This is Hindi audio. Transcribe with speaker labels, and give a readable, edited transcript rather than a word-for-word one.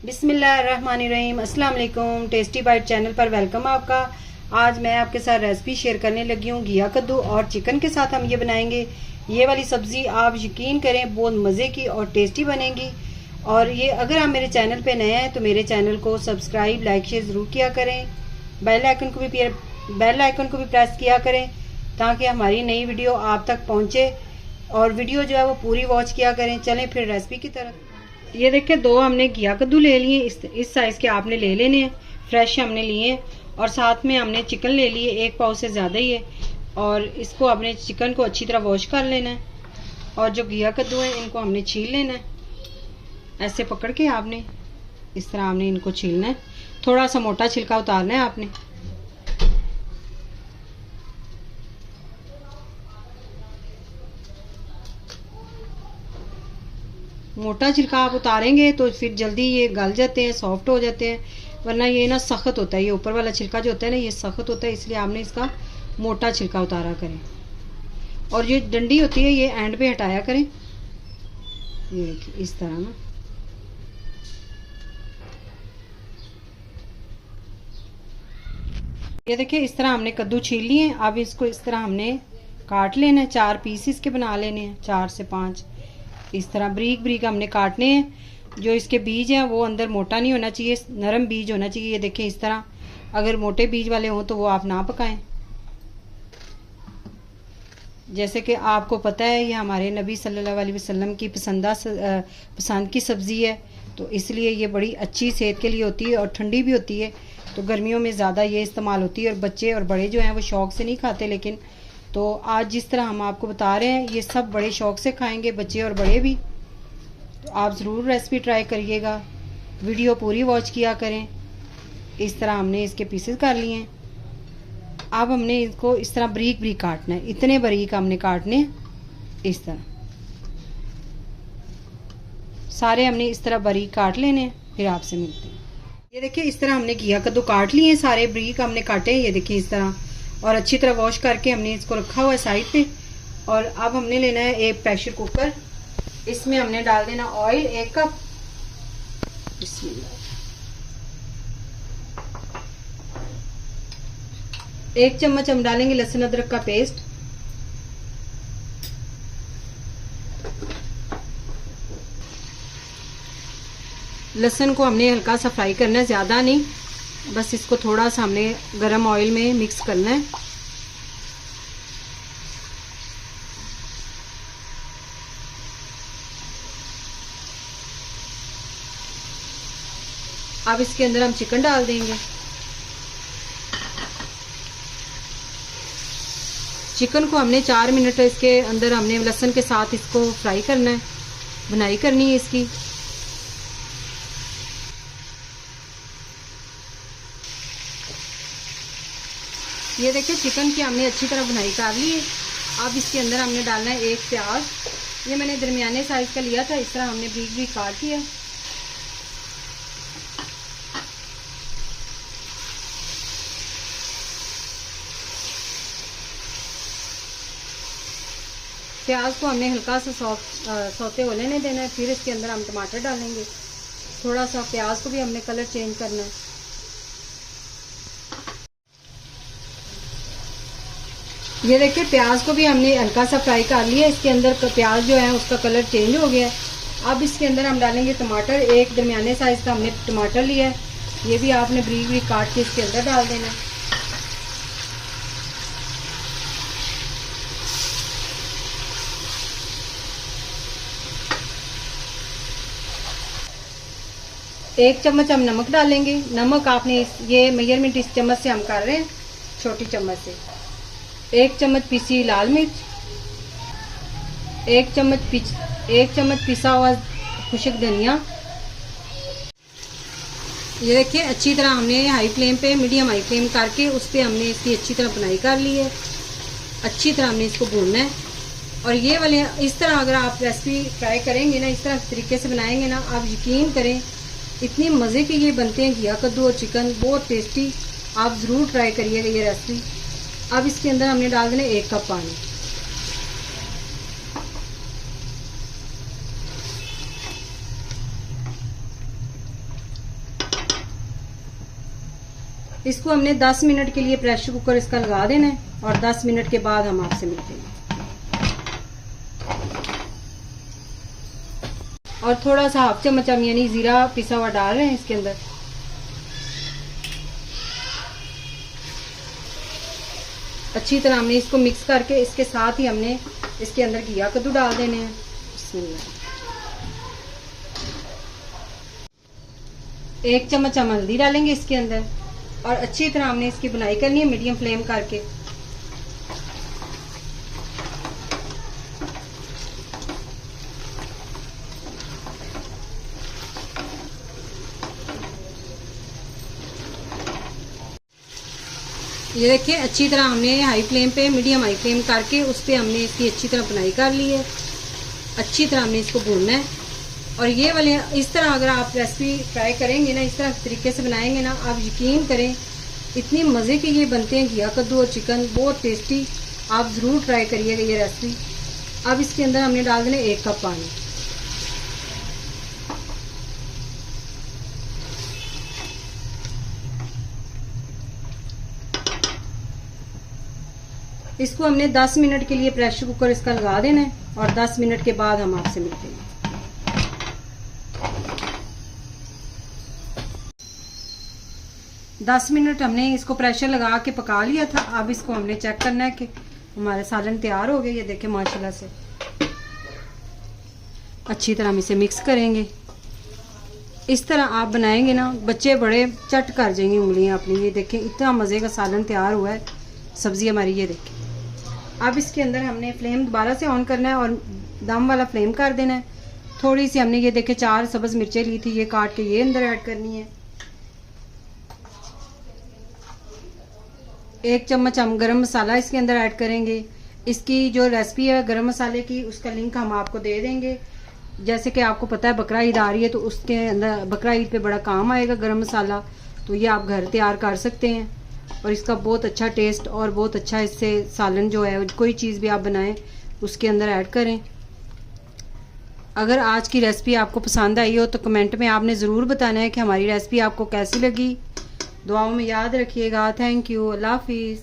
Speaker 1: बिस्मिल्लाहिर्रहमानिर्रहीम। अस्सलाम वालेकुम। टेस्टी बाइट चैनल पर वेलकम आपका। आज मैं आपके साथ रेसिपी शेयर करने लगी हूँ घिया कद्दू और चिकन के साथ हम ये बनाएंगे। ये वाली सब्ज़ी आप यकीन करें बहुत मज़े की और टेस्टी बनेगी। और ये अगर आप मेरे चैनल पे नए हैं तो मेरे चैनल को सब्सक्राइब लाइक शेयर ज़रूर किया करें। बेल आइकन को भी प्रेस किया करें ताकि हमारी नई वीडियो आप तक पहुँचे। और वीडियो जो है वो पूरी वॉच किया करें। चलें फिर रेसिपी की तरफ। ये देखिए दो हमने घिया कद्दू ले लिए, इस साइज़ के आपने ले लेने हैं, फ्रेश हमने लिए हैं। और साथ में हमने चिकन ले लिए, 1 पाव से ज़्यादा ही है। और इसको आपने चिकन को अच्छी तरह वॉश कर लेना है। और जो घिया कद्दू है इनको हमने छील लेना है। ऐसे पकड़ के आपने इस तरह हमने इनको छीलना है। थोड़ा सा मोटा छिलका उतारना है आपने। मोटा छिलका आप उतारेंगे तो फिर जल्दी ये गल जाते हैं, सॉफ्ट हो जाते हैं। वरना ये ना सख्त होता है, ये ऊपर वाला छिलका जो होता है ना ये सख्त होता है, इसलिए आपने इसका मोटा छिलका उतारा करें। और ये डंडी होती है ये एंड पे हटाया करें। ये देखिए इस तरह ना। ये देखिए इस तरह हमने कद्दू छील लिए हैं। अब इसको इस तरह हमने काट लेना है, 4 पीस इसके बना लेने हैं, 4 से 5 इस तरह ब्रीक ब्रीक हमने काटने हैं। जो इसके बीज हैं वो अंदर मोटा नहीं होना चाहिए, नरम बीज होना चाहिए। ये देखें इस तरह, अगर मोटे बीज वाले हों तो वो आप ना पकाएं। जैसे कि आपको पता है ये हमारे नबी सल्लल्लाहु अलैहि वसल्लम की पसंद की सब्ज़ी है, तो इसलिए ये बड़ी अच्छी सेहत के लिए होती है और ठंडी भी होती है। तो गर्मियों में ज़्यादा ये इस्तेमाल होती है और बच्चे और बड़े जो हैं वो शौक़ से नहीं खाते। लेकिन तो आज जिस तरह हम आपको बता रहे हैं ये सब बड़े शौक़ से खाएंगे, बच्चे और बड़े भी। तो आप ज़रूर रेसिपी ट्राई करिएगा, वीडियो पूरी वॉच किया करें। इस तरह हमने इसके पीसेस कर लिए हैं। अब हमने इसको इस तरह बारीक बारीक काटना है, इतने बारीक हमने काटने इस तरह सारे हमने इस तरह बारीक काट लेने हैं। फिर आपसे मिलते हैं। ये देखिए इस तरह हमने घिया कद्दू काट लिए हैं, सारे बारीक हमने काटे हैं। ये देखिए इस तरह, और अच्छी तरह वॉश करके हमने इसको रखा हुआ है साइड पे। और अब हमने लेना है एक प्रेशर कुकर। इसमें हमने डाल देना ऑयल 1 कप। बिस्मिल्लाह। 1 चम्मच हम डालेंगे लहसुन अदरक का पेस्ट। लहसुन को हमने हल्का सा फ्राई करना है, ज़्यादा नहीं, बस इसको थोड़ा सा हमने गरम ऑयल में मिक्स करना है। अब इसके अंदर हम चिकन डाल देंगे। चिकन को हमने 4 मिनट इसके अंदर हमने लहसुन के साथ इसको फ्राई करना है, भुनाई करनी है इसकी। ये देखिए चिकन की हमने अच्छी तरह भुनाई कर ली है। अब इसके अंदर हमने डालना है 1 प्याज। ये मैंने दरमियाने साइज का लिया था, इस तरह हमने बीच बीच काट लिया। प्याज को हमने हल्का सा सौते हो लेने देना है। फिर इसके अंदर हम टमाटर डालेंगे। थोड़ा सा प्याज को भी हमने कलर चेंज करना है। ये देखिए प्याज को भी हमने हल्का सा फ्राई कर लिया। इसके अंदर प्याज जो है उसका कलर चेंज हो गया है। अब इसके अंदर हम डालेंगे टमाटर। एक दरमियाने साइज का हमने टमाटर लिया है, ये भी आपने बारीक बारीक काट के इसके अंदर डाल देना है। एक चम्मच हम नमक डालेंगे। नमक आपने ये मेजरमेंट इस चम्मच से हम कर रहे हैं, छोटी चम्मच से। 1 चम्मच पीसी लाल मिर्च, 1 चम्मच पिसा हुआ खुशक धनिया। ये देखिए अच्छी तरह हमने हाई फ्लेम पे, मीडियम हाई फ्लेम करके उस पर हमने इसकी अच्छी तरह बुनाई कर ली है। अच्छी तरह हमने इसको भूनना है। और ये वाले इस तरह अगर आप रेसिपी ट्राई करेंगे ना, इस तरह तरीके से बनाएंगे ना, आप यकीन करें इतनी मज़े के ये बनते हैं घिया कद्दू और चिकन, बहुत टेस्टी। आप ज़रूर ट्राई करिएगा ये रेसिपी। अब इसके अंदर हमने डाल देना 1 कप पानी। इसको हमने 10 मिनट के लिए प्रेशर कुकर इसका लगा देना है और 10 मिनट के बाद हम आपसे मिलते हैं। और थोड़ा सा हाफ चम्मच हम यानी जीरा पिसा हुआ डाल रहे हैं इसके अंदर। अच्छी तरह हमने इसको मिक्स करके इसके साथ ही हमने इसके अंदर घिया कद्दू डाल देने हैं। एक चम्मच हम हल्दी डालेंगे इसके अंदर और अच्छी तरह हमने इसकी बुनाई करनी है मीडियम फ्लेम करके। ये देखिए अच्छी तरह हमने हाई फ्लेम पे मीडियम हाई फ्लेम करके उस पर हमने इसकी अच्छी तरह बुनाई कर ली है। अच्छी तरह हमने इसको भूनना है और ये वाले इस तरह अगर आप रेसिपी ट्राई करेंगे ना, इस तरह तरीके से बनाएंगे ना, आप यकीन करें इतनी मज़े के ये बनते हैं घिया कद्दू और चिकन, बहुत टेस्टी। आप ज़रूर ट्राई करिएगा ये रेसिपी। अब इसके अंदर हमने डाल देना 1 कप पानी। इसको हमने 10 मिनट के लिए प्रेशर कुकर इसका लगा देना है और 10 मिनट के बाद हम आपसे मिलते हैं। दस मिनट हमने इसको प्रेशर लगा के पका लिया था। अब इसको हमने चेक करना है कि हमारे सालन तैयार हो गए। ये देखें माशाल्लाह से अच्छी तरह हम इसे मिक्स करेंगे। इस तरह आप बनाएंगे ना, बच्चे बड़े चट कर जाएंगे उंगलियां अपनी। ये देखें इतना मज़े का सालन तैयार हुआ है। सब्जी हमारी ये देखें। अब इसके अंदर हमने फ्लेम दोबारा से ऑन करना है और दम वाला फ्लेम कर देना है। थोड़ी सी हमने ये देखे 4 सब्ज़ मिर्चें ली थी, ये काट के ये अंदर ऐड करनी है। 1 चम्मच हम गरम मसाला इसके अंदर ऐड करेंगे। इसकी जो रेसिपी है गरम मसाले की, उसका लिंक हम आपको दे देंगे। जैसे कि आपको पता है बकरा ईद आ रही है, तो उसके अंदर बकरा ईद पे बड़ा काम आएगा गरम मसाला, तो ये आप घर तैयार कर सकते हैं और इसका बहुत अच्छा टेस्ट और बहुत अच्छा इससे सालन जो है, कोई चीज़ भी आप बनाएं उसके अंदर ऐड करें। अगर आज की रेसिपी आपको पसंद आई हो तो कमेंट में आपने ज़रूर बताना है कि हमारी रेसिपी आपको कैसी लगी। दुआओं में याद रखिएगा। Thank you. अल्लाह हाफिज़।